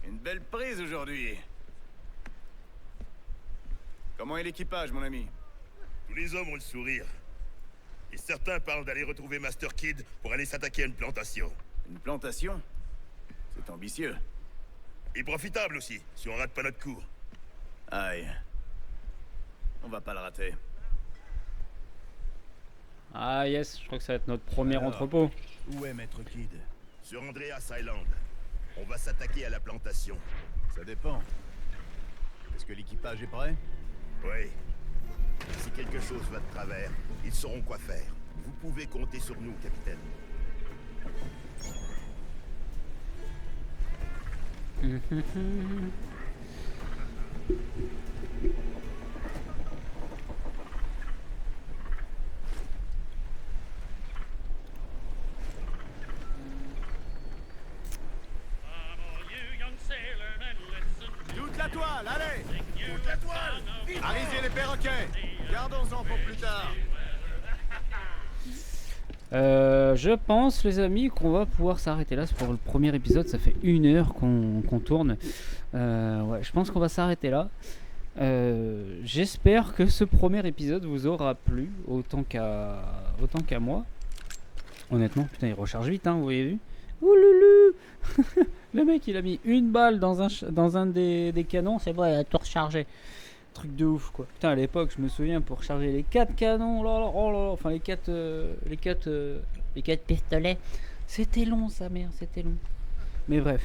Une belle prise aujourd'hui. Comment est l'équipage, mon ami? Tous les hommes ont le sourire. Et certains parlent d'aller retrouver Master Kid pour aller s'attaquer à une plantation. Une plantation? C'est ambitieux. Et profitable aussi, si on rate pas notre coup. Aïe. On va pas le rater. Ah yes, je crois que ça va être notre premier Alors, entrepôt. Où est Maître Kid? Sur Andreas Island, on va s'attaquer à la plantation. Ça dépend. Est-ce que l'équipage est prêt? Oui. Si quelque chose va de travers, ils sauront quoi faire. Vous pouvez compter sur nous, capitaine. Toute la toile, allez! Toute la toile! Arisez les perroquets! Gardons-en pour plus tard! Je pense, les amis, qu'on va pouvoir s'arrêter là. C'est pour le premier épisode, ça fait 1 heure qu'on tourne. Ouais, je pense qu'on va s'arrêter là. J'espère que ce premier épisode vous aura plu autant qu'à moi. Honnêtement, putain, il recharge vite, hein, vous avez vu? Ouloulou. Le mec, il a mis une balle dans un des canons, c'est bon, il a tout rechargé. Truc de ouf, quoi. Putain, à l'époque, je me souviens, pour recharger les 4 canons, enfin les 4 Pistolets. c'était long, sa mère, c'était long. Mais bref,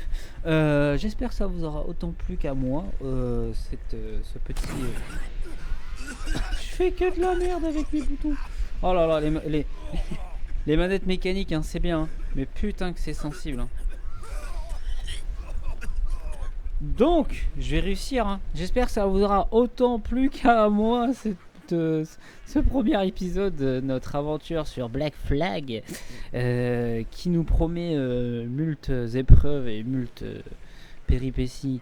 j'espère que ça vous aura autant plu qu'à moi, ce petit... Je fais que de la merde avec mes boutons. Oh là là, les manettes mécaniques, hein, c'est bien, hein, mais putain que c'est sensible. Hein. Donc, je vais réussir. Hein. J'espère que ça vous aura autant plu qu'à moi ce premier épisode de notre aventure sur Black Flag, qui nous promet multes épreuves et multes péripéties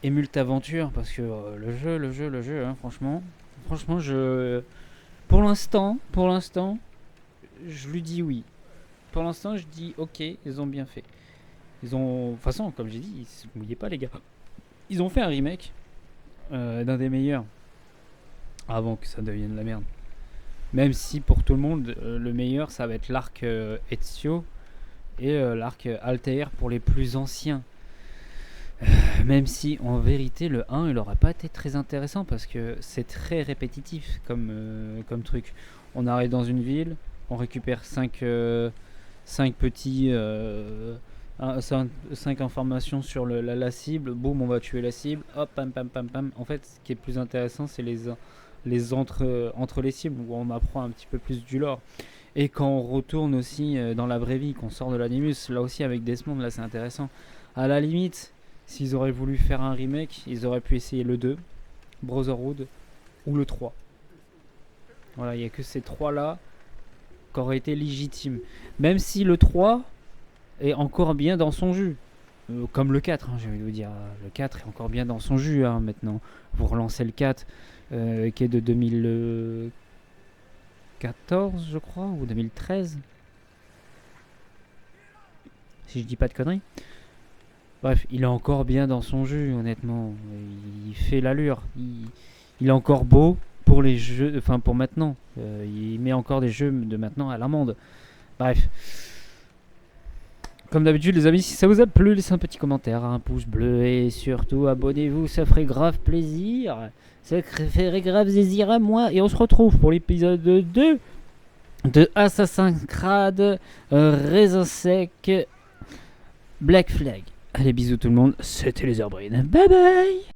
et multes aventures, parce que le jeu, hein, franchement, pour l'instant, je lui dis oui. Pour l'instant, je dis ok, ils ont bien fait. De toute façon, comme j'ai dit, ils se mouillaient pas, les gars. Ils ont fait un remake d'un des meilleurs avant que ça devienne la merde. Même si pour tout le monde, le meilleur, ça va être l'arc Ezio et l'arc Altair pour les plus anciens. Même si en vérité, le 1, il aurait pas été très intéressant parce que c'est très répétitif comme truc. On arrive dans une ville, on récupère 5 petits... 5 informations sur la cible, boum, on va tuer la cible, hop, pam pam pam pam. En fait, ce qui est plus intéressant, c'est les entre les cibles où on apprend un petit peu plus du lore. Et quand on retourne aussi dans la vraie vie, qu'on sort de l'Animus, là aussi avec Desmond, là c'est intéressant. À la limite, s'ils auraient voulu faire un remake, ils auraient pu essayer le 2, Brotherhood, ou le 3. Voilà, il n'y a que ces 3 là qui auraient été légitimes. Même si le 3 est encore bien dans son jus. Comme le 4, j'ai envie de vous dire. Le 4 est encore bien dans son jus maintenant. Vous relancez le 4 qui est de 2014 je crois, ou 2013. Si je dis pas de conneries. Bref, il est encore bien dans son jus, honnêtement. Il fait l'allure. Il est encore beau pour les jeux, enfin pour maintenant. Il met encore des jeux de maintenant à l'amende. Bref. Comme d'habitude les amis, si ça vous a plu, laissez un petit commentaire, un pouce bleu et surtout abonnez-vous, ça ferait grave plaisir. Ça ferait grave plaisir à moi. Et on se retrouve pour l'épisode 2 de Assassin's Creed Raisin Sec Black Flag. Allez, bisous tout le monde, c'était les Heurbrines. Bye bye.